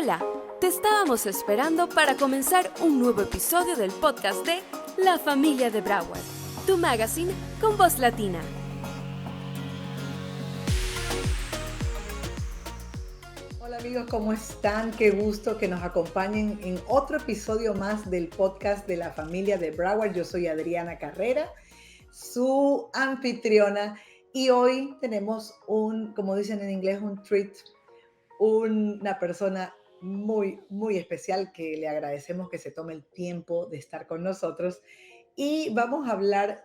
Hola, te estábamos esperando para comenzar un nuevo episodio del podcast de La Familia de Broward, tu magazine con voz latina. Hola amigos, ¿cómo están? Qué gusto que nos acompañen en otro episodio más del podcast de La Familia de Broward. Yo soy Adriana Carrera, su anfitriona, y hoy tenemos como dicen en inglés, un treat, una persona muy especial que le agradecemos que se tome el tiempo de estar con nosotros. Y vamos a hablar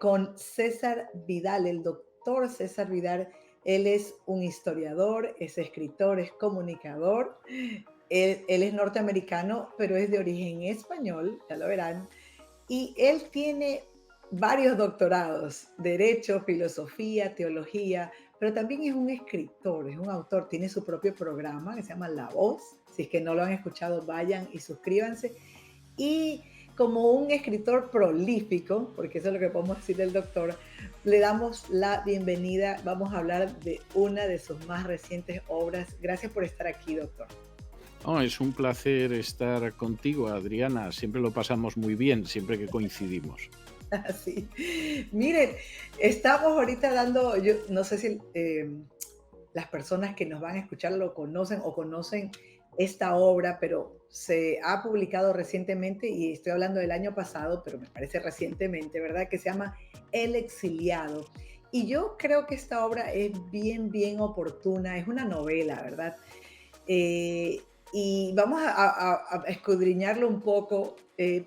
con César Vidal, el doctor César Vidal. Él es un historiador, es escritor, es comunicador. Él es norteamericano, pero es de origen español, ya lo verán. Y él tiene varios doctorados: Derecho, Filosofía, Teología, pero también es un escritor, es un autor, tiene su propio programa que se llama La Voz. Si es que no lo han escuchado, vayan y suscríbanse. Y como un escritor prolífico, porque eso es lo que podemos decir del doctor, le damos la bienvenida. Vamos a hablar de una de sus más recientes obras. Gracias por estar aquí, doctor. Oh, es un placer estar contigo, Adriana. Siempre lo pasamos muy bien, siempre que coincidimos. Así. Miren, estamos ahorita dando, yo no sé si las personas que nos van a escuchar lo conocen o conocen esta obra, pero se ha publicado recientemente, y estoy hablando del año pasado, pero me parece recientemente, ¿verdad? Que se llama El Exiliado. Y yo creo que esta obra es bien oportuna, es una novela, ¿verdad? Eh, y vamos a escudriñarlo un poco,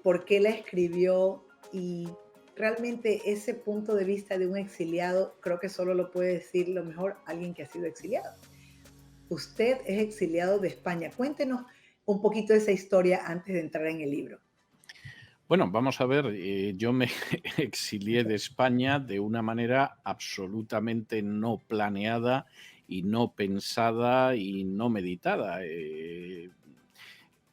por qué la escribió. Y realmente ese punto de vista de un exiliado, creo que solo lo puede decir lo mejor alguien que ha sido exiliado. Usted es exiliado de España. Cuéntenos un poquito de esa historia antes de entrar en el libro. Bueno, vamos a ver, yo me exilié de España de una manera absolutamente no planeada y no pensada y no meditada.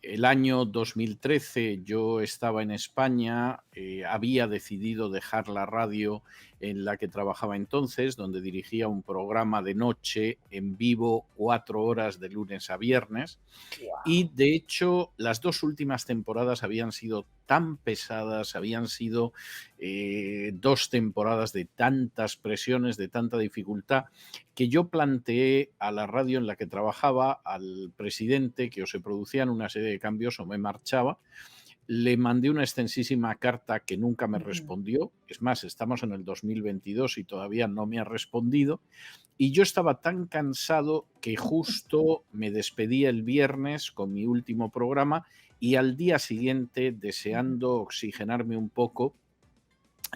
El año 2013 yo estaba en España, había decidido dejar la radio en la que trabajaba entonces, donde dirigía un programa de noche en vivo 4 horas de lunes a viernes. Wow. Y de hecho, las 2 últimas temporadas habían sido tan pesadas, habían sido 2 temporadas de tantas presiones, de tanta dificultad, que yo planteé a la radio en la que trabajaba, al presidente, que o se producían una serie de cambios o me marchaba. Le mandé una extensísima carta que nunca me Ujú. respondió. Es más, estamos en el 2022 y todavía no me ha respondido. Y yo estaba tan cansado que justo me despedí el viernes con mi último programa y al día siguiente, deseando oxigenarme un poco,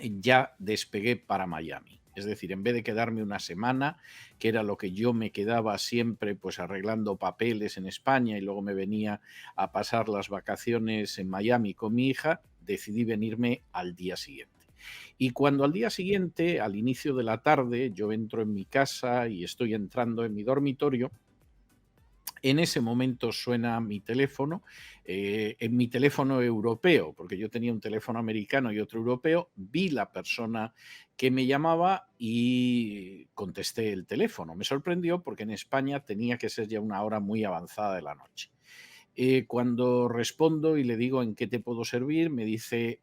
ya despegué para Miami. Es decir, en vez de quedarme una semana, que era lo que yo me quedaba siempre pues arreglando papeles en España y luego me venía a pasar las vacaciones en Miami con mi hija, decidí venirme al día siguiente. Y cuando al día siguiente, al inicio de la tarde, yo entro en mi casa y estoy entrando en mi dormitorio, en ese momento suena mi teléfono, en mi teléfono europeo, porque yo tenía un teléfono americano y otro europeo. Vi la persona que me llamaba y contesté el teléfono. Me sorprendió porque en España tenía que ser ya una hora muy avanzada de la noche. Cuando respondo y le digo en qué te puedo servir, me dice,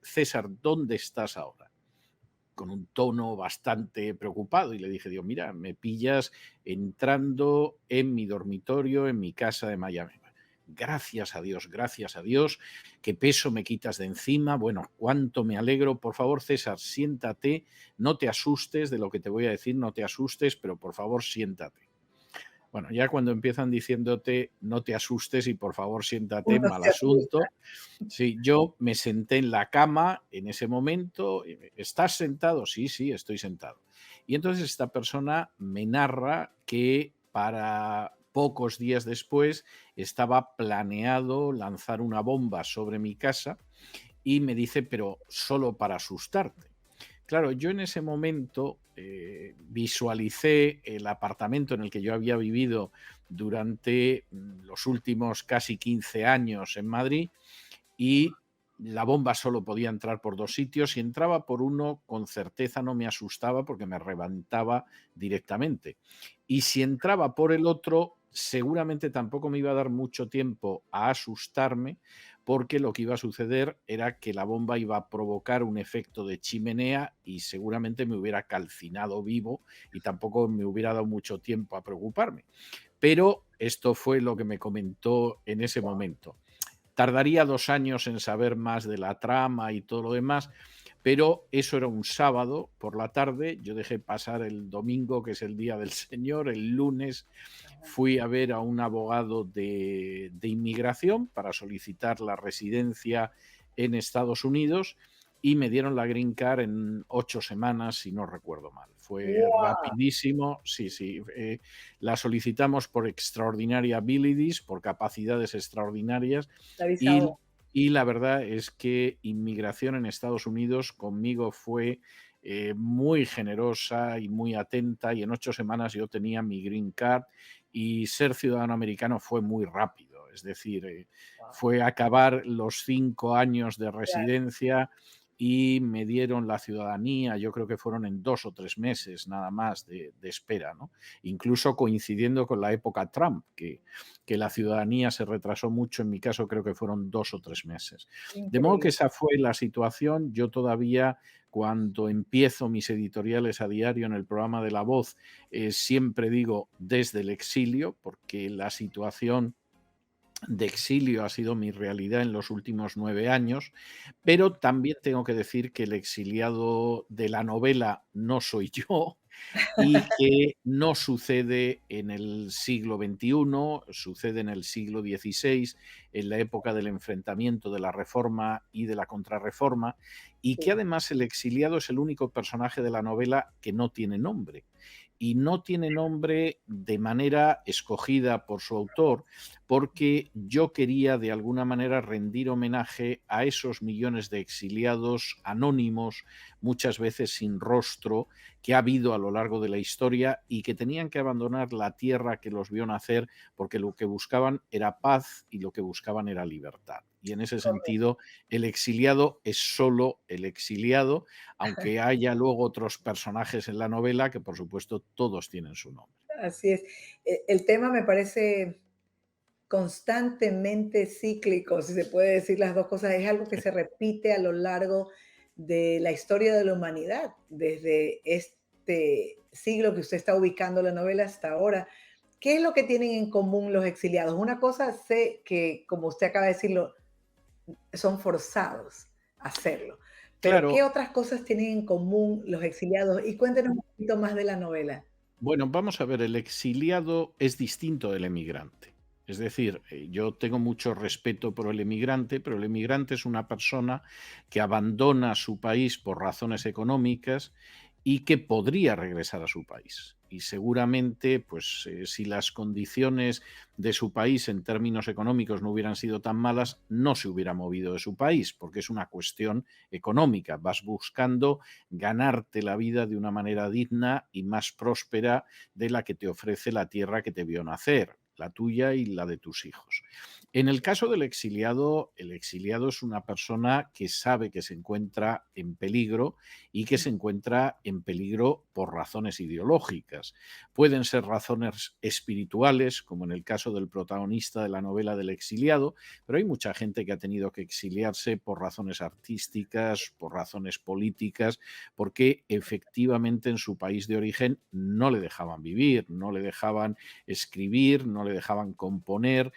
César, ¿dónde estás ahora? Con un tono bastante preocupado, y le dije, digo, mira, me pillas entrando en mi dormitorio, en mi casa de Miami. Gracias a Dios, qué peso me quitas de encima, bueno, cuánto me alegro. Por favor, César, siéntate, no te asustes de lo que te voy a decir, no te asustes, pero por favor, siéntate. Bueno, ya cuando empiezan diciéndote no te asustes y por favor siéntate, Uno mal se asusta. asunto. Sí, yo me senté en la cama en ese momento. ¿Estás sentado? Sí, sí, estoy sentado. Y entonces esta persona me narra que para pocos días después estaba planeado lanzar una bomba sobre mi casa y me dice, pero solo para asustarte. Claro, yo en ese momento visualicé el apartamento en el que yo había vivido durante los últimos casi 15 años en Madrid, y la bomba solo podía entrar por 2 sitios. Si entraba por uno, con certeza no me asustaba porque me reventaba directamente. Y si entraba por el otro, seguramente tampoco me iba a dar mucho tiempo a asustarme, porque lo que iba a suceder era que la bomba iba a provocar un efecto de chimenea y seguramente me hubiera calcinado vivo y tampoco me hubiera dado mucho tiempo a preocuparme. Pero esto fue lo que me comentó en ese momento. Tardaría 2 años en saber más de la trama y todo lo demás, pero eso era un sábado por la tarde. Yo dejé pasar el domingo, que es el día del Señor. El lunes fui a ver a un abogado de inmigración para solicitar la residencia en Estados Unidos y me dieron la green card en 8 semanas, si no recuerdo mal. Fue ¡Wow! rapidísimo, sí, sí. La solicitamos por extraordinary abilities, por capacidades extraordinarias, La visa y, O. y la verdad es que inmigración en Estados Unidos conmigo fue muy generosa y muy atenta, y en 8 semanas yo tenía mi green card, y ser ciudadano americano fue muy rápido. Es decir, Wow. fue acabar los 5 años de Claro, residencia y me dieron la ciudadanía. Yo creo que fueron en 2 o 3 meses nada más de espera, ¿no? Incluso coincidiendo con la época Trump, que la ciudadanía se retrasó mucho. En mi caso creo que fueron 2 o 3 meses. De modo que increíble. esa fue la situación. Yo todavía, cuando empiezo mis editoriales a diario en el programa de La Voz, siempre digo desde el exilio, porque la situación de exilio ha sido mi realidad en los últimos 9 años, pero también tengo que decir que el exiliado de la novela no soy yo, y que no sucede en el siglo XXI, sucede en el siglo XVI, en la época del enfrentamiento de la Reforma y de la Contrarreforma, y que Sí, además el exiliado es el único personaje de la novela que no tiene nombre. Y no tiene nombre de manera escogida por su autor, porque yo quería de alguna manera rendir homenaje a esos millones de exiliados anónimos, muchas veces sin rostro, que ha habido a lo largo de la historia, y que tenían que abandonar la tierra que los vio nacer, porque lo que buscaban era paz y lo que buscaban era libertad. Y en ese correcto. sentido, el exiliado es solo el exiliado, aunque haya luego otros personajes en la novela que, por supuesto, todos tienen su nombre. Así es. El tema me parece constantemente cíclico, si se puede decir las dos cosas. Es algo que se repite a lo largo de la historia de la humanidad, desde este siglo que usted está ubicando la novela hasta ahora. ¿Qué es lo que tienen en común los exiliados? Una cosa sé que, como usted acaba de decirlo, son forzados a hacerlo. Pero ¿qué Claro. otras cosas tienen en común los exiliados? Y cuéntenos un poquito más de la novela. Bueno, vamos a ver, el exiliado es distinto del emigrante. Es decir, yo tengo mucho respeto por el emigrante, pero el emigrante es una persona que abandona su país por razones económicas y que podría regresar a su país. Y seguramente, pues, si las condiciones de su país en términos económicos no hubieran sido tan malas, no se hubiera movido de su país, porque es una cuestión económica. Vas buscando ganarte la vida de una manera digna y más próspera de la que te ofrece la tierra que te vio nacer, la tuya y la de tus hijos. En el caso del exiliado, el exiliado es una persona que sabe que se encuentra en peligro, y que se encuentra en peligro por razones ideológicas. Pueden ser razones espirituales, como en el caso del protagonista de la novela del exiliado, pero hay mucha gente que ha tenido que exiliarse por razones artísticas, por razones políticas, porque efectivamente en su país de origen no le dejaban vivir, no le dejaban escribir, no le dejaban componer,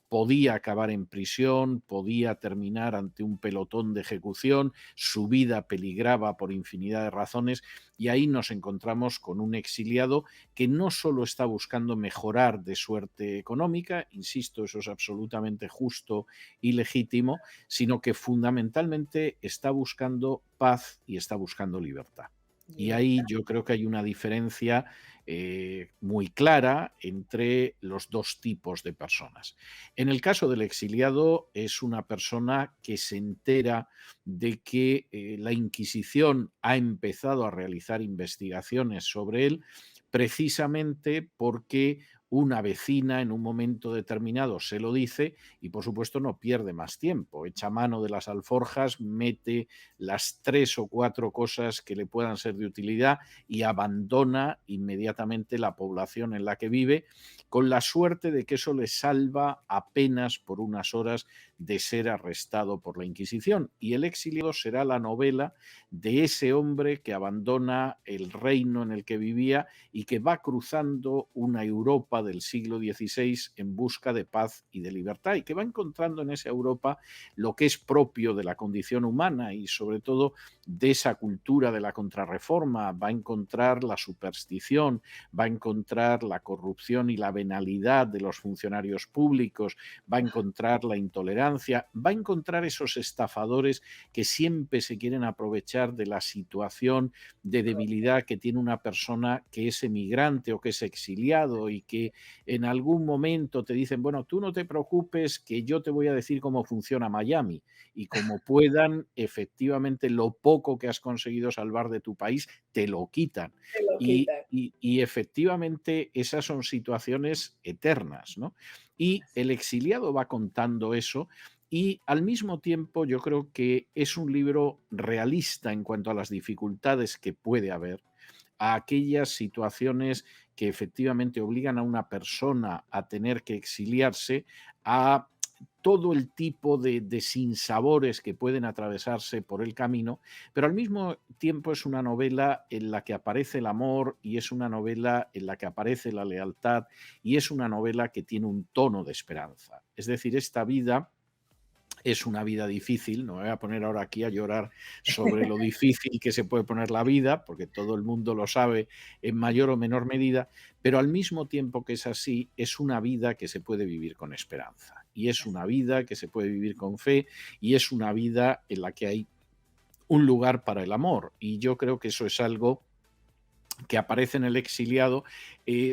podía acabar en prisión, podía terminar ante un pelotón de ejecución, su vida peligraba por infinidad de razones, y ahí nos encontramos con un exiliado que no solo está buscando mejorar de suerte económica, insisto, eso es absolutamente justo y legítimo, sino que fundamentalmente está buscando paz y está buscando libertad. Y ahí Libertad. yo creo que hay una diferencia muy clara entre los dos tipos de personas. En el caso del exiliado, es una persona que se entera de que la Inquisición ha empezado a realizar investigaciones sobre él, precisamente porque una vecina en un momento determinado se lo dice y por supuesto no pierde más tiempo, echa mano de las alforjas, mete las 3 o 4 cosas que le puedan ser de utilidad y abandona inmediatamente la población en la que vive, con la suerte de que eso le salva apenas por unas horas de ser arrestado por la Inquisición. Y El exiliado será la novela de ese hombre que abandona el reino en el que vivía y que va cruzando una Europa del siglo XVI en busca de paz y de libertad, y que va encontrando en esa Europa lo que es propio de la condición humana y sobre todo de esa cultura de la contrarreforma. Va a encontrar la superstición, va a encontrar la corrupción y la venalidad de los funcionarios públicos, va a encontrar la intolerancia, va a encontrar esos estafadores que siempre se quieren aprovechar de la situación de debilidad que tiene una persona que es emigrante o que es exiliado y que en algún momento te dicen, bueno, tú no te preocupes que yo te voy a decir cómo funciona Miami, y como puedan, efectivamente, lo poco que has conseguido salvar de tu país, te lo quitan. Se lo Y, quitan. y efectivamente esas son situaciones eternas, ¿no? Y El exiliado va contando eso y al mismo tiempo yo creo que es un libro realista en cuanto a las dificultades que puede haber, a aquellas situaciones que efectivamente obligan a una persona a tener que exiliarse, a todo el tipo de sinsabores que pueden atravesarse por el camino, pero al mismo tiempo es una novela en la que aparece el amor y es una novela en la que aparece la lealtad y es una novela que tiene un tono de esperanza. Es decir, esta vida es una vida difícil, no me voy a poner ahora aquí a llorar sobre lo difícil que se puede poner la vida, porque todo el mundo lo sabe en mayor o menor medida, pero al mismo tiempo que es así, es una vida que se puede vivir con esperanza, y es una vida que se puede vivir con fe, y es una vida en la que hay un lugar para el amor, y yo creo que eso es algo que aparece en El exiliado,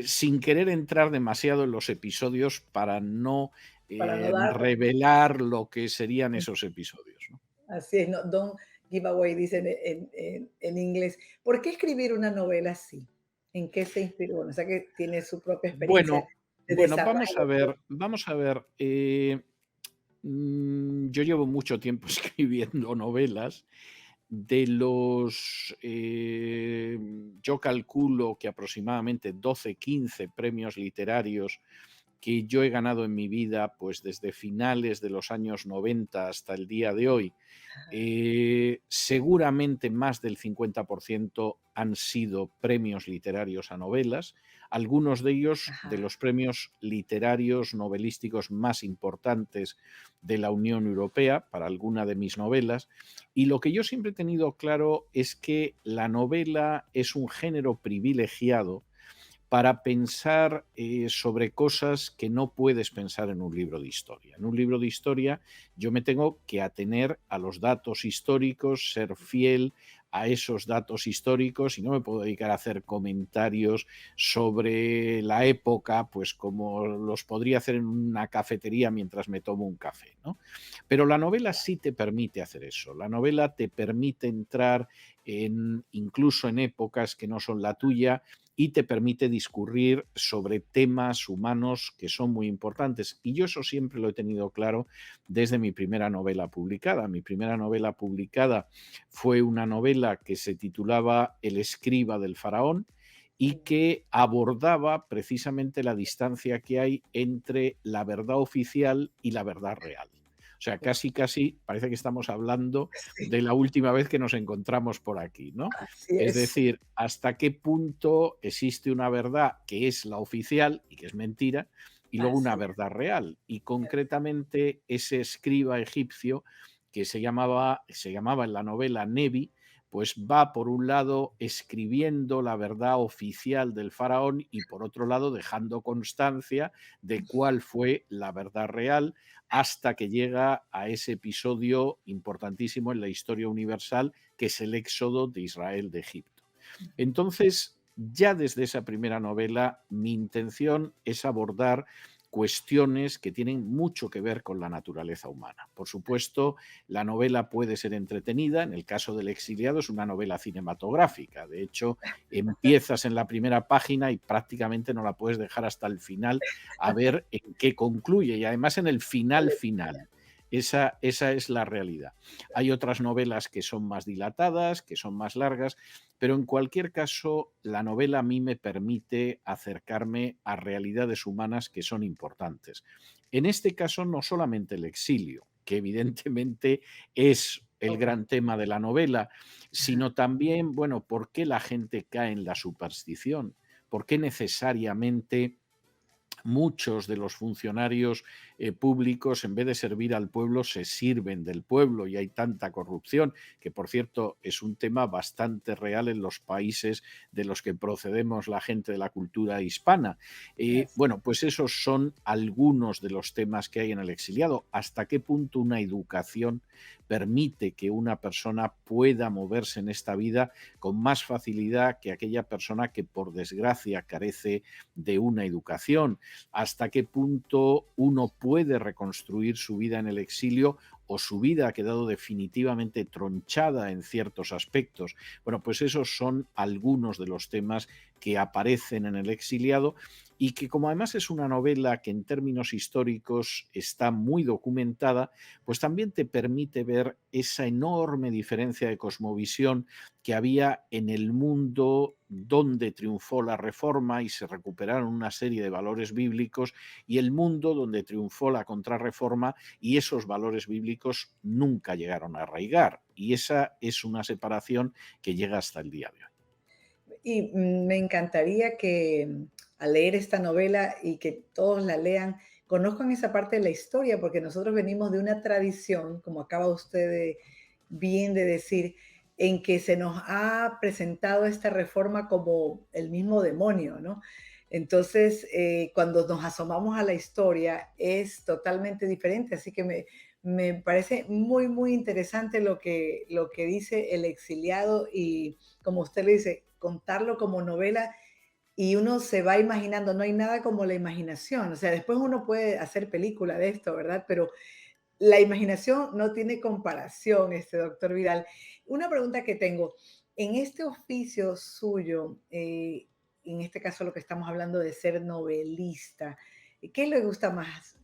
sin querer entrar demasiado en los episodios para no Para no dar, revelar lo que serían esos episodios, ¿no? así es, no, don't give away, dicen en inglés. ¿Por qué escribir una novela así? ¿En qué se inspiró? Bueno, o sea que tiene su propia experiencia Bueno, de bueno, desarrollo. vamos a ver. Yo llevo mucho tiempo escribiendo novelas. De los, yo calculo que aproximadamente 12, 15 premios literarios que yo he ganado en mi vida, pues desde finales de los años 90 hasta el día de hoy, seguramente más del 50% han sido premios literarios a novelas, algunos de ellos de Ajá. los premios literarios novelísticos más importantes de la Unión Europea para alguna de mis novelas. Y lo que yo siempre he tenido claro es que la novela es un género privilegiado para pensar sobre cosas que no puedes pensar en un libro de historia. En un libro de historia yo me tengo que atener a los datos históricos, ser fiel a esos datos históricos y no me puedo dedicar a hacer comentarios sobre la época, pues como los podría hacer en una cafetería mientras me tomo un café, ¿no? Pero la novela sí te permite hacer eso. La novela te permite entrar incluso en épocas que no son la tuya y te permite discurrir sobre temas humanos que son muy importantes. Y yo eso siempre lo he tenido claro desde mi primera novela publicada. Mi primera novela publicada fue una novela que se titulaba El escriba del faraón y que abordaba precisamente la distancia que hay entre la verdad oficial y la verdad real. O sea, casi, casi parece que estamos hablando Sí, de la última vez que nos encontramos por aquí, ¿no? así Es es. decir, hasta qué punto existe una verdad que es la oficial y que es mentira, y luego una Así verdad real. Y concretamente ese escriba egipcio que se llamaba en la novela Nebi, pues va por un lado escribiendo la verdad oficial del faraón y por otro lado dejando constancia de cuál fue la verdad real hasta que llega a ese episodio importantísimo en la historia universal que es el éxodo de Israel de Egipto. Entonces, ya desde esa primera novela, mi intención es abordar cuestiones que tienen mucho que ver con la naturaleza humana. Por supuesto, la novela puede ser entretenida. En el caso del Exiliado es una novela cinematográfica. De hecho, empiezas en la primera página y prácticamente no la puedes dejar hasta el final a ver en qué concluye. Y además en el final final. Esa es la realidad. Hay otras novelas que son más dilatadas, que son más largas, pero en cualquier caso, la novela a mí me permite acercarme a realidades humanas que son importantes. En este caso, no solamente el exilio, que evidentemente es el Ok. gran tema de la novela, sino también, bueno, ¿por qué la gente cae en la superstición? ¿Por qué necesariamente muchos de los funcionarios públicos, en vez de servir al pueblo, se sirven del pueblo y hay tanta corrupción, que por cierto es un tema bastante real en los países de los que procedemos la gente de la cultura hispana? Así. Bueno, pues esos son algunos de los temas que hay en el exiliado. ¿Hasta qué punto una educación permite que una persona pueda moverse en esta vida con más facilidad que aquella persona que por desgracia carece de una educación? ¿Hasta qué punto uno puede reconstruir su vida en el exilio o su vida ha quedado definitivamente tronchada en ciertos aspectos? Bueno, pues esos son algunos de los temas que aparecen en El exiliado y que, como además es una novela que en términos históricos está muy documentada, pues también te permite ver esa enorme diferencia de cosmovisión que había en el mundo donde triunfó la Reforma y se recuperaron una serie de valores bíblicos, y el mundo donde triunfó la Contrarreforma y esos valores bíblicos nunca llegaron a arraigar. Y esa es una separación que llega hasta el día de hoy. Y me encantaría que al leer esta novela y que todos la lean, conozcan esa parte de la historia, porque nosotros venimos de una tradición, como acaba usted bien de decir, en que se nos ha presentado esta reforma como el mismo demonio, ¿no? Entonces, cuando nos asomamos a la historia, es totalmente diferente. Así que me parece muy, muy interesante lo que dice El exiliado y, como usted le dice, contarlo como novela y uno se va imaginando, no hay nada como la imaginación, o sea, después uno puede hacer película de esto, ¿verdad? Pero la imaginación no tiene comparación, doctor Vidal. Una pregunta que tengo, en este oficio suyo, en este caso lo que estamos hablando de ser novelista, ¿qué le gusta más?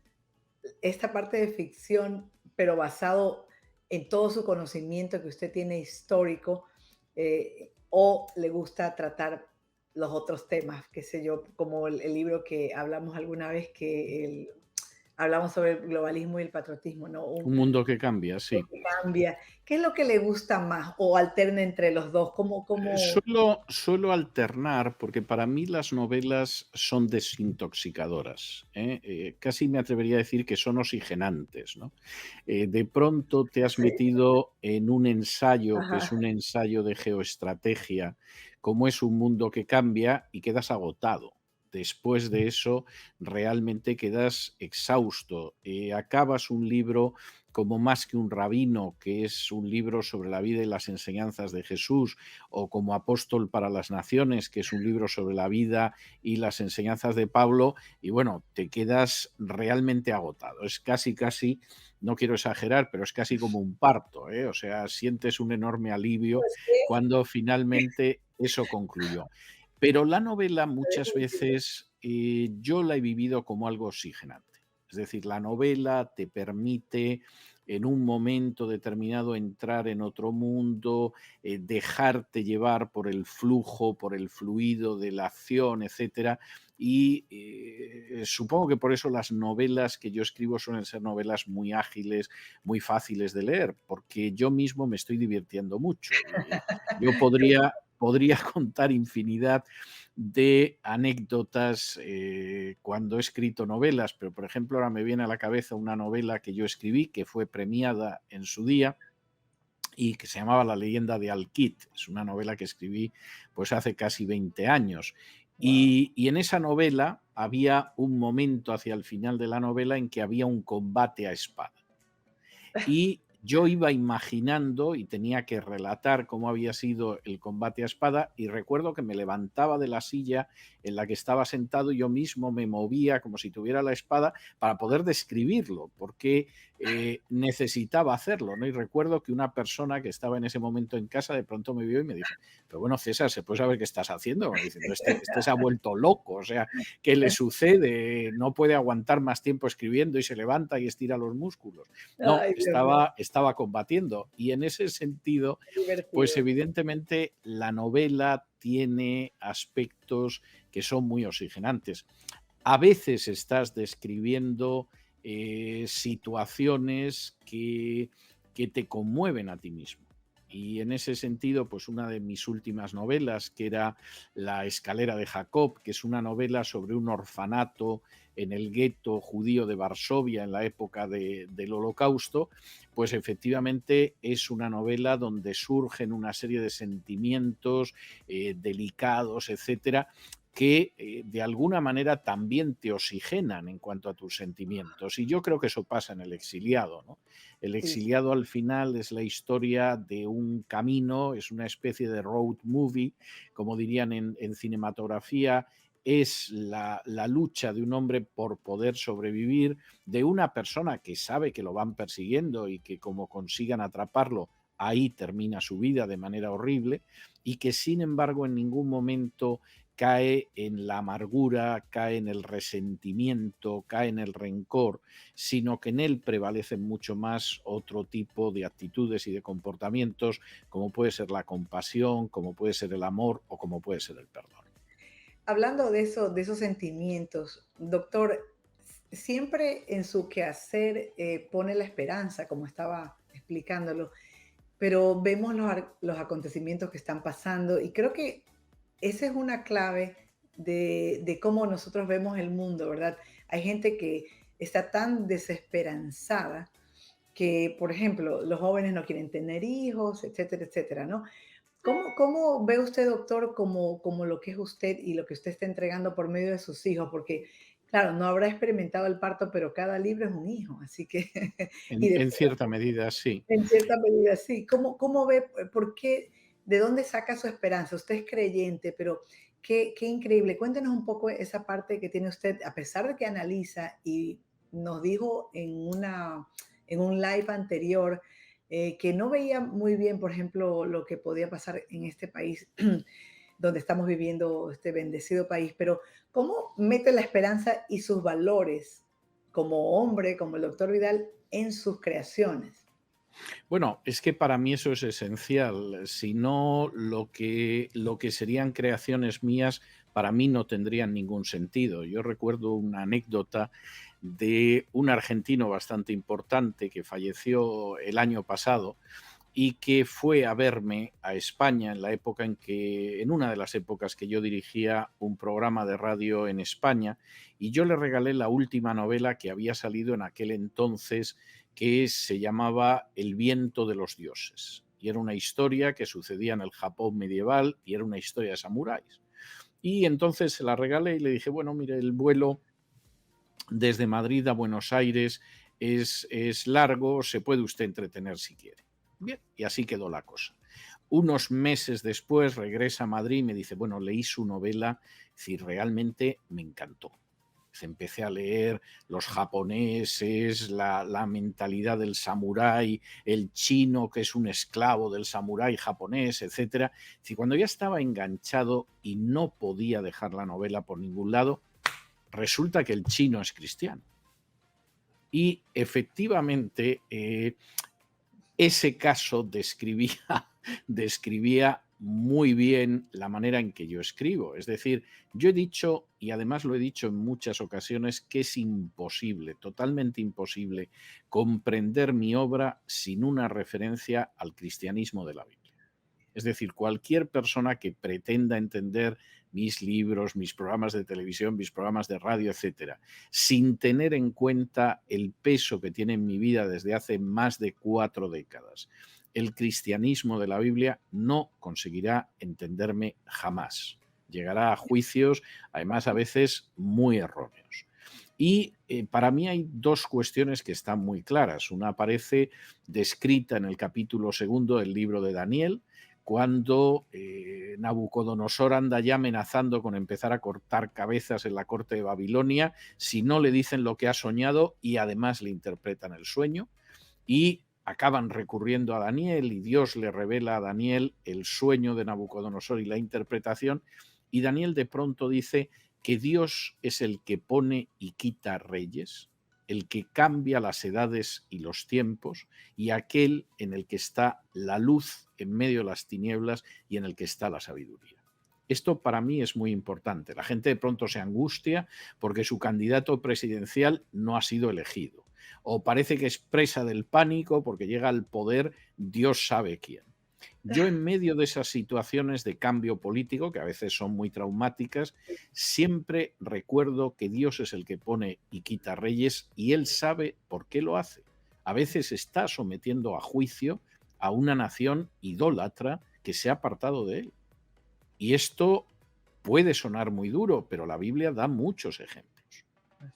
Esta parte de ficción, pero basado en todo su conocimiento que usted tiene histórico, o le gusta tratar los otros temas, qué sé yo, como el libro que hablamos alguna vez, hablamos sobre el globalismo y el patriotismo, ¿no? Un mundo que cambia, sí. Que cambia. ¿Qué es lo que le gusta más o alterna entre los dos? Suelo alternar porque para mí las novelas son desintoxicadoras, ¿eh? Casi me atrevería a decir que son oxigenantes, ¿no? De pronto te has Sí, metido en un ensayo que es ajá. un ensayo de geoestrategia, como es un mundo que cambia, y quedas agotado. Después de eso, realmente quedas exhausto. Acabas un libro como Más que un rabino, que es un libro sobre la vida y las enseñanzas de Jesús, o como Apóstol para las Naciones, que es un libro sobre la vida y las enseñanzas de Pablo, y bueno, te quedas realmente agotado. Es casi, casi, no quiero exagerar, pero es casi como un parto, ¿eh? O sea, sientes un enorme alivio Pues sí, cuando finalmente eso concluyó. Pero la novela muchas veces yo la he vivido como algo oxigenante. Es decir, la novela te permite en un momento determinado entrar en otro mundo, dejarte llevar por el flujo, por el fluido de la acción, etcétera. Y supongo que por eso las novelas que yo escribo suelen ser novelas muy ágiles, muy fáciles de leer, porque yo mismo me estoy divirtiendo mucho. Yo podría contar infinidad de anécdotas cuando he escrito novelas, pero por ejemplo ahora me viene a la cabeza una novela que yo escribí, que fue premiada en su día y que se llamaba La leyenda de Al-Kit. Es una novela que escribí pues hace casi 20 años. wow. Y en esa novela había un momento hacia el final de la novela en que había un combate a espada. Y yo iba imaginando y tenía que relatar cómo había sido el combate a espada, y recuerdo que me levantaba de la silla en la que estaba sentado y yo mismo me movía como si tuviera la espada para poder describirlo, porque necesitaba hacerlo, ¿no? Y recuerdo que una persona que estaba en ese momento en casa de pronto me vio y me dijo, pero bueno, César, ¿se puede saber qué estás haciendo? Me diciendo, este se ha vuelto loco, o sea, ¿qué le sucede? No puede aguantar más tiempo escribiendo y se levanta y estira los músculos. No, Ay, Dios mío, estaba combatiendo, y en ese sentido, qué pues divertido. evidentemente la novela tiene aspectos que son muy oxigenantes. A veces estás describiendo situaciones que te conmueven a ti mismo. Y en ese sentido, pues una de mis últimas novelas, que era La escalera de Jacob, que es una novela sobre un orfanato en el gueto judío de Varsovia en la época del Holocausto, pues efectivamente es una novela donde surgen una serie de sentimientos delicados, etcétera, que de alguna manera también te oxigenan en cuanto a tus sentimientos. Y yo creo que eso pasa en El exiliado, ¿no? El Sí, sí. exiliado al final es la historia de un camino, es una especie de road movie, como dirían en cinematografía, es la lucha de un hombre por poder sobrevivir, de una persona que sabe que lo van persiguiendo y que como consigan atraparlo, ahí termina su vida de manera horrible, y que sin embargo en ningún momento cae en la amargura, cae en el resentimiento, cae en el rencor, sino que en él prevalecen mucho más otro tipo de actitudes y de comportamientos, como puede ser la compasión, como puede ser el amor o como puede ser el perdón. Hablando de eso, de esos sentimientos, doctor, siempre en su quehacer pone la esperanza, como estaba explicándolo, pero vemos los acontecimientos que están pasando y creo que esa es una clave de cómo nosotros vemos el mundo, ¿verdad? Hay gente que está tan desesperanzada que, por ejemplo, los jóvenes no quieren tener hijos, etcétera, etcétera, ¿no? ¿Cómo ve usted, doctor, como lo que es usted y lo que usted está entregando por medio de sus hijos? Porque, claro, no habrá experimentado el parto, pero cada libro es un hijo, así que, y En cierta medida, sí. en cierta medida sí. ¿Cómo ve, por qué, de dónde saca su esperanza? Usted es creyente, pero qué increíble. Cuéntenos un poco esa parte que tiene usted, a pesar de que analiza y nos dijo en un live anterior que no veía muy bien, por ejemplo, lo que podía pasar en este país donde estamos viviendo, este bendecido país, pero ¿cómo mete la esperanza y sus valores como hombre, como el doctor Vidal, en sus creaciones? Bueno, es que para mí eso es esencial. Si no, lo que serían creaciones mías, para mí no tendrían ningún sentido. Yo recuerdo una anécdota de un argentino bastante importante que falleció el año pasado y que fue a verme a España en la época en una de las épocas que yo dirigía un programa de radio en España, y yo le regalé la última novela que había salido en aquel entonces, que se llamaba El viento de los dioses. Y era una historia que sucedía en el Japón medieval y era una historia de samuráis. Y entonces se la regalé y le dije, bueno, mire, el vuelo desde Madrid a Buenos Aires es largo, se puede usted entretener si quiere. Bien, y así quedó la cosa. Unos meses después regresa a Madrid y me dice, bueno, leí su novela, y realmente me encantó. Empecé a leer los japoneses, la mentalidad del samurái, el chino que es un esclavo del samurái japonés, etc. Y cuando ya estaba enganchado y no podía dejar la novela por ningún lado, resulta que el chino es cristiano. Y efectivamente, ese caso describía muy bien la manera en que yo escribo. Es decir, yo he dicho, y además lo he dicho en muchas ocasiones, que es imposible, totalmente imposible, comprender mi obra sin una referencia al cristianismo de la Biblia. Es decir, cualquier persona que pretenda entender mis libros, mis programas de televisión, mis programas de radio, etcétera, sin tener en cuenta el peso que tiene en mi vida desde hace más de 4 décadas, el cristianismo de la Biblia, no conseguirá entenderme jamás. Llegará a juicios, además a veces muy erróneos. Y para mí hay dos cuestiones que están muy claras. Una aparece descrita en el capítulo 2 del libro de Daniel, cuando Nabucodonosor anda ya amenazando con empezar a cortar cabezas en la corte de Babilonia si no le dicen lo que ha soñado y además le interpretan el sueño. Y acaban recurriendo a Daniel y Dios le revela a Daniel el sueño de Nabucodonosor y la interpretación. Y Daniel de pronto dice que Dios es el que pone y quita reyes, el que cambia las edades y los tiempos, y aquel en el que está la luz en medio de las tinieblas y en el que está la sabiduría. Esto para mí es muy importante. La gente de pronto se angustia porque su candidato presidencial no ha sido elegido, o parece que es presa del pánico porque llega al poder Dios sabe quién. Yo en medio de esas situaciones de cambio político, que a veces son muy traumáticas, siempre recuerdo que Dios es el que pone y quita reyes y Él sabe por qué lo hace. A veces está sometiendo a juicio a una nación idólatra que se ha apartado de Él. Y esto puede sonar muy duro, pero la Biblia da muchos ejemplos.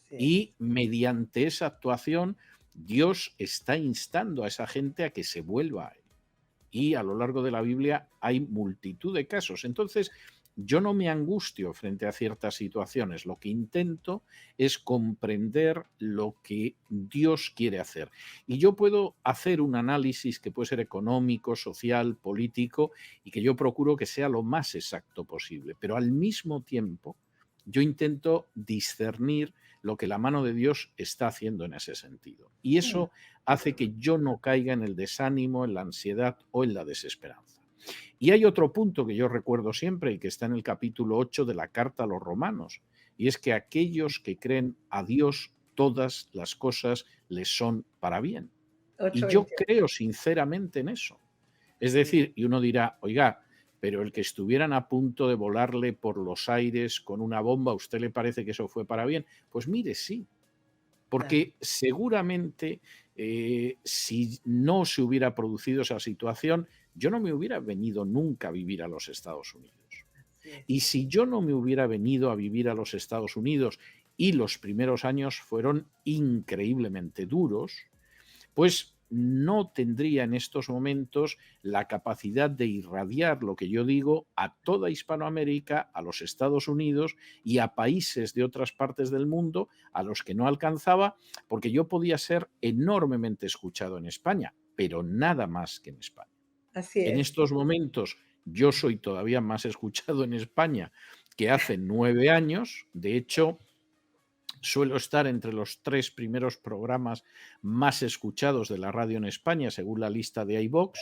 Y mediante esa actuación, Dios está instando a esa gente a que se vuelva a Él. Y a lo largo de la Biblia hay multitud de casos. Entonces, yo no me angustio frente a ciertas situaciones. Lo que intento es comprender lo que Dios quiere hacer. Y yo puedo hacer un análisis que puede ser económico, social, político, y que yo procuro que sea lo más exacto posible. Pero al mismo tiempo, yo intento discernir lo que la mano de Dios está haciendo en ese sentido. Y eso hace que yo no caiga en el desánimo, en la ansiedad o en la desesperanza. Y hay otro punto que yo recuerdo siempre y que está en el capítulo 8 de la carta a los Romanos, y es que aquellos que creen a Dios, todas las cosas les son para bien. Y yo creo sinceramente en eso. Es decir, y uno dirá, oiga, pero el que estuvieran a punto de volarle por los aires con una bomba, ¿a usted le parece que eso fue para bien? Pues mire, sí, porque seguramente si no se hubiera producido esa situación, yo no me hubiera venido nunca a vivir a los Estados Unidos. Y si yo no me hubiera venido a vivir a los Estados Unidos y los primeros años fueron increíblemente duros, pues no tendría en estos momentos la capacidad de irradiar lo que yo digo a toda Hispanoamérica, a los Estados Unidos y a países de otras partes del mundo a los que no alcanzaba, porque yo podía ser enormemente escuchado en España, pero nada más que en España. Así En es. estos momentos yo soy todavía más escuchado en España que hace 9 años. De hecho, suelo estar entre los 3 primeros programas más escuchados de la radio en España, según la lista de iVoox.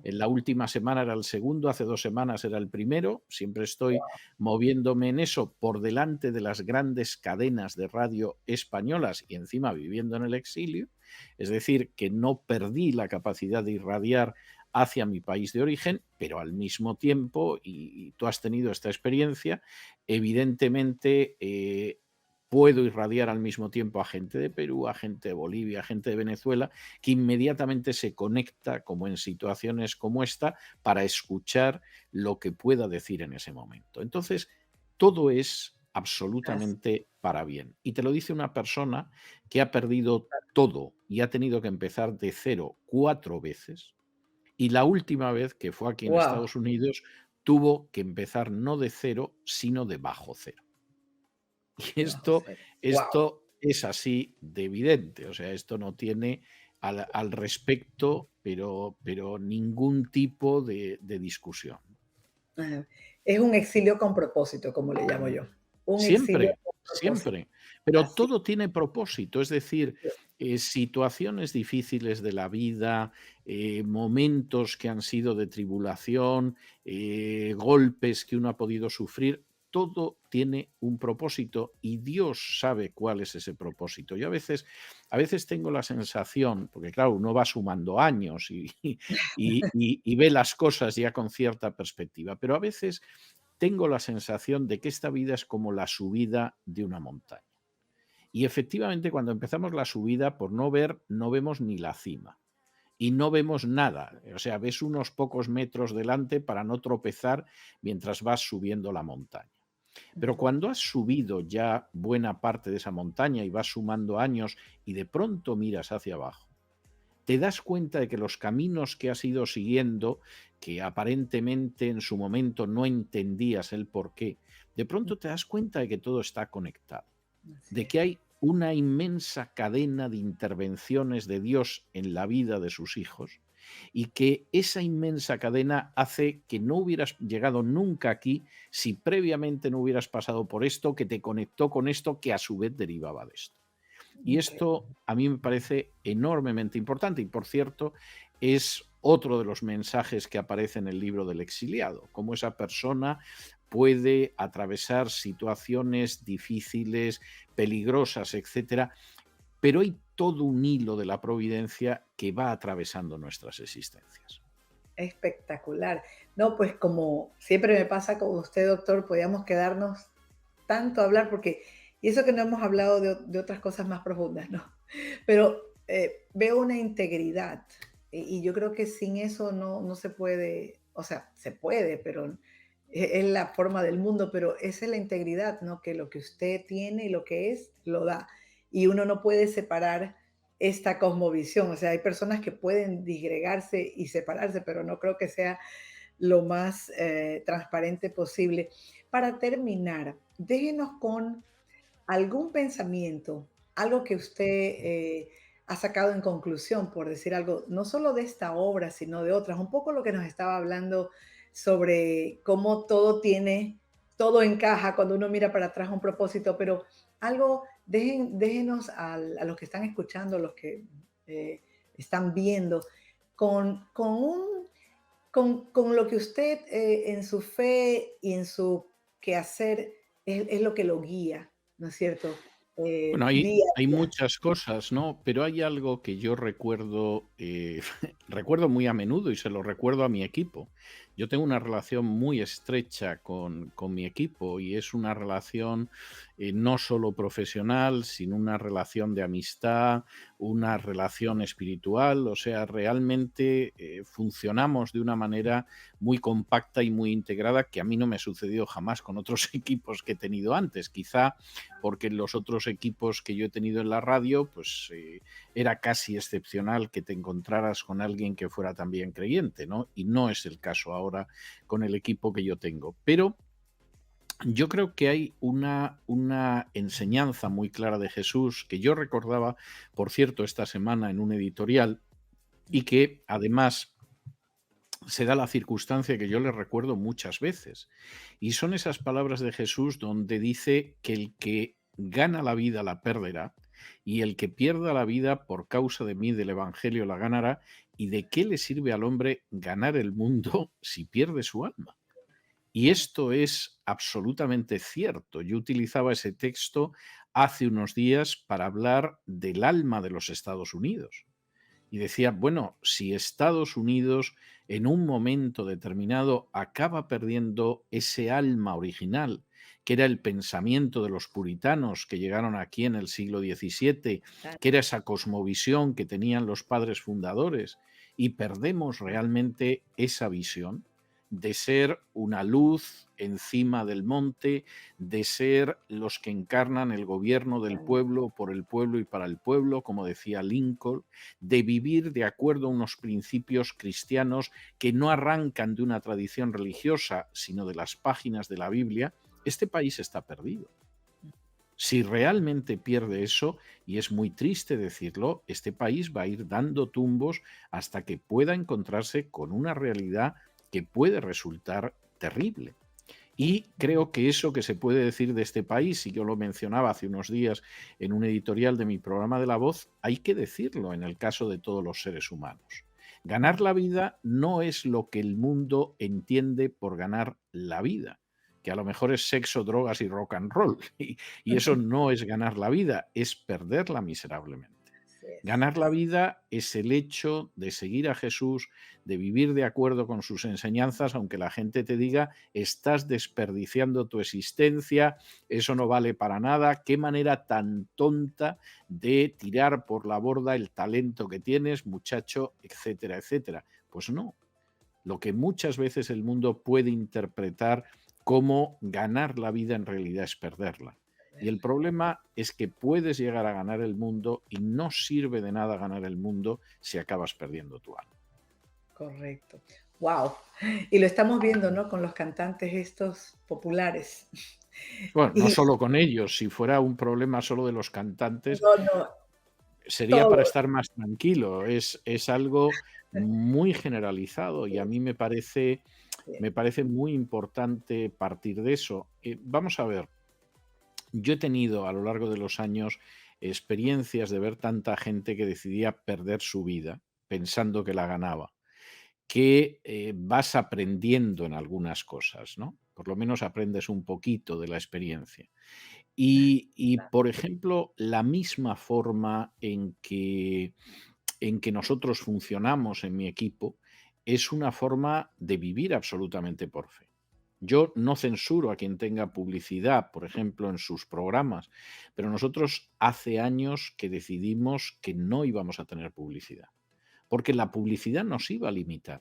En la última semana era el segundo, hace 2 semanas era el primero. Siempre estoy moviéndome en eso por delante de las grandes cadenas de radio españolas y encima viviendo en el exilio. Es decir, que no perdí la capacidad de irradiar hacia mi país de origen, pero al mismo tiempo, y tú has tenido esta experiencia, evidentemente puedo irradiar al mismo tiempo a gente de Perú, a gente de Bolivia, a gente de Venezuela, que inmediatamente se conecta, como en situaciones como esta, para escuchar lo que pueda decir en ese momento. Entonces, todo es absolutamente para bien. Y te lo dice una persona que ha perdido todo y ha tenido que empezar de cero 4 veces. Y la última vez que fue aquí en Estados Unidos tuvo que empezar no de cero, sino de bajo cero. Y esto es así de evidente, o sea, esto no tiene al respecto, pero ningún tipo de discusión. Es un exilio con propósito, como le llamo yo. Un exilio Siempre, con propósito. siempre. Pero Así. todo tiene propósito, es decir, situaciones difíciles de la vida, momentos que han sido de tribulación, golpes que uno ha podido sufrir, todo tiene un propósito y Dios sabe cuál es ese propósito. Yo a veces tengo la sensación, porque claro, uno va sumando años y ve las cosas ya con cierta perspectiva, pero a veces tengo la sensación de que esta vida es como la subida de una montaña. Y efectivamente, cuando empezamos la subida, por no ver, no vemos ni la cima. Y no vemos nada. O sea, ves unos pocos metros delante para no tropezar mientras vas subiendo la montaña. Pero cuando has subido ya buena parte de esa montaña y vas sumando años y de pronto miras hacia abajo, te das cuenta de que los caminos que has ido siguiendo, que aparentemente en su momento no entendías el por qué, de pronto te das cuenta de que todo está conectado, Así de es. que hay una inmensa cadena de intervenciones de Dios en la vida de sus hijos y que esa inmensa cadena hace que no hubieras llegado nunca aquí si previamente no hubieras pasado por esto que te conectó con esto que a su vez derivaba de esto. Y esto Increíble. a mí me parece enormemente importante y, por cierto, es otro de los mensajes que aparece en el libro del exiliado, cómo esa persona puede atravesar situaciones difíciles, peligrosas, etcétera, pero hay todo un hilo de la providencia que va atravesando nuestras existencias. Espectacular. No, pues como siempre me pasa con usted, doctor, podíamos quedarnos tanto a hablar porque, y eso que no hemos hablado de otras cosas más profundas, ¿no? Pero veo una integridad y yo creo que sin eso no se puede, o sea, se puede, pero es la forma del mundo, pero esa es la integridad, ¿no? Que lo que usted tiene y lo que es, lo da. Y uno no puede separar esta cosmovisión. O sea, hay personas que pueden disgregarse y separarse, pero no creo que sea lo más transparente posible. Para terminar, déjenos con algún pensamiento, algo que usted ha sacado en conclusión, por decir algo, no solo de esta obra, sino de otras, un poco lo que nos estaba hablando sobre cómo todo tiene, todo encaja cuando uno mira para atrás un propósito, pero algo, déjenos a los que están escuchando, los que eh, están viendo, con con lo que usted en su fe y en su quehacer es lo que lo guía, ¿no es cierto? Bueno, Día hay a día. muchas cosas, ¿no? Pero hay algo que yo recuerdo, recuerdo muy a menudo y se lo recuerdo a mi equipo. Yo tengo una relación muy estrecha con mi equipo y es una relación no solo profesional, sino una relación de amistad, una relación espiritual. O sea, realmente funcionamos de una manera muy compacta y muy integrada que a mí no me sucedió jamás con otros equipos que he tenido antes. Quizá porque en los otros equipos que yo he tenido en la radio, pues era casi excepcional que te encontraras con alguien que fuera también creyente, ¿no? Y no es el caso ahora con el equipo que yo tengo. Pero yo creo que hay una enseñanza muy clara de Jesús que yo recordaba, por cierto, esta semana en un editorial y que además se da la circunstancia que yo le recuerdo muchas veces. Y son esas palabras de Jesús donde dice que el que gana la vida la perderá y el que pierda la vida por causa de mí del Evangelio la ganará. ¿Y de qué le sirve al hombre ganar el mundo si pierde su alma? Y esto es absolutamente cierto. Yo utilizaba ese texto hace unos días para hablar del alma de los Estados Unidos. Y decía, bueno, si Estados Unidos en un momento determinado acaba perdiendo ese alma original, que era el pensamiento de los puritanos que llegaron aquí en el siglo XVII, que era esa cosmovisión que tenían los padres fundadores, y perdemos realmente esa visión de ser una luz encima del monte, de ser los que encarnan el gobierno del pueblo, por el pueblo y para el pueblo, como decía Lincoln, de vivir de acuerdo a unos principios cristianos que no arrancan de una tradición religiosa, sino de las páginas de la Biblia, este país está perdido. Si realmente pierde eso, y es muy triste decirlo, este país va a ir dando tumbos hasta que pueda encontrarse con una realidad que puede resultar terrible. Y creo que eso que se puede decir de este país, y yo lo mencionaba hace unos días en un editorial de mi programa de La Voz, hay que decirlo en el caso de todos los seres humanos. Ganar la vida no es lo que el mundo entiende por ganar la vida, que a lo mejor es sexo, drogas y rock and roll. Y eso no es ganar la vida, es perderla miserablemente. Así es. Ganar la vida es el hecho de seguir a Jesús, de vivir de acuerdo con sus enseñanzas, aunque la gente te diga, estás desperdiciando tu existencia, eso no vale para nada, qué manera tan tonta de tirar por la borda el talento que tienes, muchacho, etcétera, etcétera. Pues no, lo que muchas veces el mundo puede interpretar cómo ganar la vida en realidad es perderla. Y el problema es que puedes llegar a ganar el mundo y no sirve de nada ganar el mundo si acabas perdiendo tu alma. Correcto. Wow. Y lo estamos viendo, ¿no? Con los cantantes estos populares. Bueno, no Y solo con ellos, si fuera un problema solo de los cantantes, no, no, sería para todo. estar más tranquilo. Es algo muy generalizado y a mí me parece muy importante partir de eso. Vamos a ver, yo he tenido a lo largo de los años experiencias de ver tanta gente que decidía perder su vida pensando que la ganaba, que vas aprendiendo en algunas cosas, ¿no? Por lo menos aprendes un poquito de la experiencia. Y, por ejemplo, la misma forma en que nosotros funcionamos en mi equipo es una forma de vivir absolutamente por fe. Yo no censuro a quien tenga publicidad, por ejemplo, en sus programas, pero nosotros hace años que decidimos que no íbamos a tener publicidad, porque la publicidad nos iba a limitar.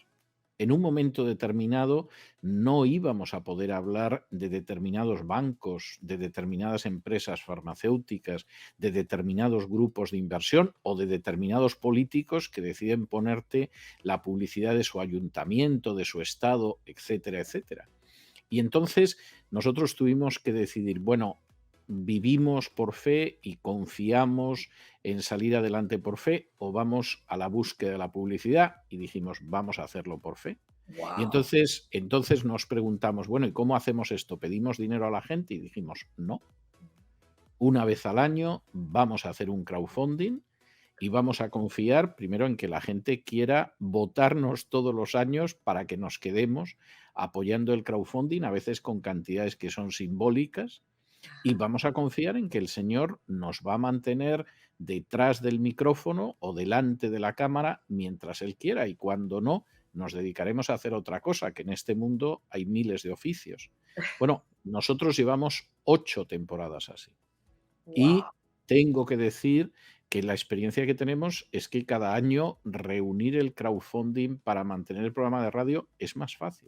En un momento determinado no íbamos a poder hablar de determinados bancos, de determinadas empresas farmacéuticas, de determinados grupos de inversión o de determinados políticos que deciden ponerte la publicidad de su ayuntamiento, de su estado, etcétera, etcétera. Y entonces nosotros tuvimos que decidir, bueno, vivimos por fe y confiamos en salir adelante por fe o vamos a la búsqueda de la publicidad y dijimos, vamos a hacerlo por fe. Y Wow. entonces nos preguntamos, bueno, ¿y cómo hacemos esto? ¿Pedimos dinero a la gente? Y dijimos, no. Una vez al año vamos a hacer un crowdfunding y vamos a confiar primero en que la gente quiera votarnos todos los años para que nos quedemos apoyando el crowdfunding, a veces con cantidades que son simbólicas, y vamos a confiar en que el Señor nos va a mantener detrás del micrófono o delante de la cámara mientras Él quiera, y cuando no, nos dedicaremos a hacer otra cosa, que en este mundo hay miles de oficios. Bueno, nosotros llevamos 8 temporadas así. Wow. Y tengo que decir que la experiencia que tenemos es que cada año reunir el crowdfunding para mantener el programa de radio es más fácil.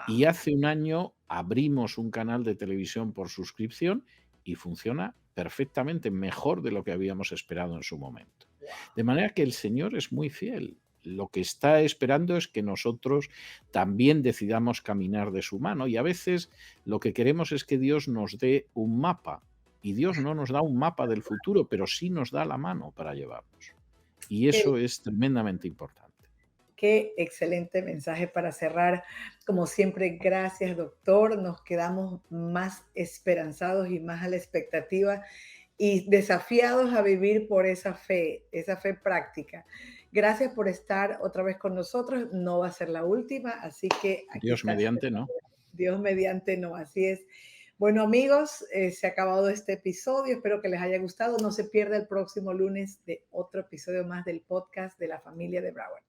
Y Wow. hace un año abrimos un canal de televisión por suscripción y funciona perfectamente, mejor de lo que habíamos esperado en su momento. De manera que el Señor es muy fiel. Lo que está esperando es que nosotros también decidamos caminar de su mano, y a veces lo que queremos es que Dios nos dé un mapa, y Dios no nos da un mapa del futuro, pero sí nos da la mano para llevarnos. Y Qué, eso es tremendamente importante. qué excelente mensaje para cerrar. Como siempre, gracias, doctor. Nos quedamos más esperanzados y más a la expectativa y desafiados a vivir por esa fe práctica. Gracias por estar otra vez con nosotros. No va a ser la última, así que aquí Dios está. mediante, ¿no? Dios mediante, no, así es. Bueno, amigos, se ha acabado este episodio. Espero que les haya gustado. No se pierda el próximo lunes de otro episodio más del podcast de la familia de Broward.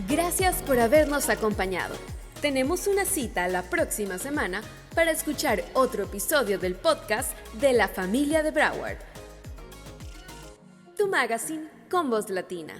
Gracias por habernos acompañado. Tenemos una cita la próxima semana para escuchar otro episodio del podcast de la familia de Broward. Tu magazine con voz latina.